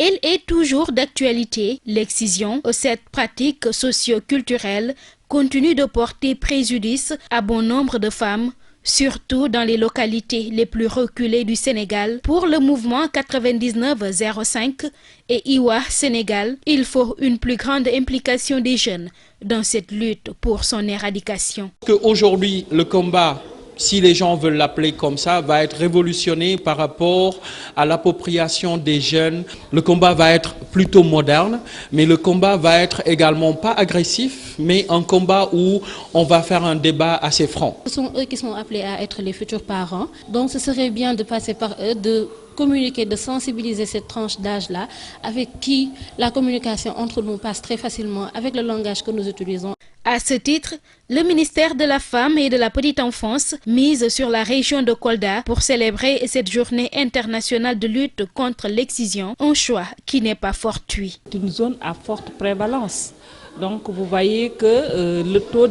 Elle est toujours d'actualité. L'excision, cette pratique socio-culturelle, continue de porter préjudice à bon nombre de femmes, surtout dans les localités les plus reculées du Sénégal. Pour le mouvement 9905 et Iwa Sénégal, il faut une plus grande implication des jeunes dans cette lutte pour son éradication. Aujourd'hui, le combat, si les gens veulent l'appeler comme ça, va être révolutionné par rapport à l'appropriation des jeunes. Le combat va être plutôt moderne, mais le combat va être également pas agressif, mais un combat où on va faire un débat assez franc. Ce sont eux qui sont appelés à être les futurs parents, donc ce serait bien de passer par eux, de communiquer, de sensibiliser cette tranche d'âge-là, avec qui la communication entre nous passe très facilement, avec le langage que nous utilisons. À ce titre, le ministère de la Femme et de la Petite Enfance mise sur la région de Kolda pour célébrer cette journée internationale de lutte contre l'excision, un choix qui n'est pas fortuit. C'est une zone à forte prévalence. Donc vous voyez que le taux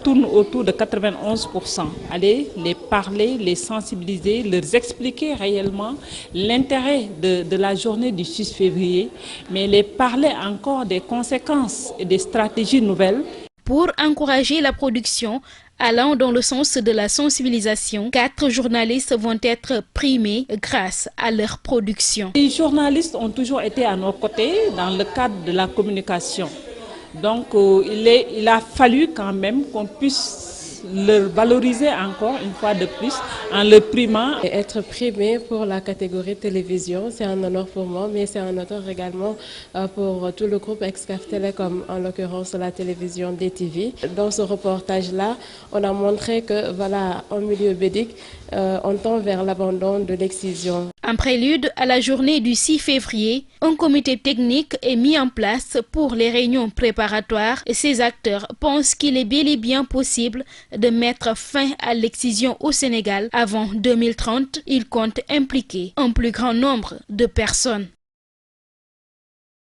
tourne autour de 91%. Allez les parler, les sensibiliser, leur expliquer réellement l'intérêt de la journée du 6 février, mais les parler encore des conséquences et des stratégies nouvelles. Pour encourager la production allant dans le sens de la sensibilisation, 4 journalistes vont être primés grâce à leur production. Les journalistes ont toujours été à nos côtés dans le cadre de la communication. Donc il a fallu quand même qu'on puisse le valoriser encore une fois de plus en le primant. Et être primé pour la catégorie télévision, c'est un honneur pour moi, mais c'est un honneur également pour tout le groupe Excaf Télécom, en l'occurrence la télévision DTV. Dans ce reportage-là, on a montré que voilà, en milieu bédique, on tend vers l'abandon de l'excision. En prélude à la journée du 6 février, un comité technique est mis en place pour les réunions préparatoires et ces acteurs pensent qu'il est bel et bien possible de mettre fin à l'excision au Sénégal avant 2030. Ils comptent impliquer un plus grand nombre de personnes.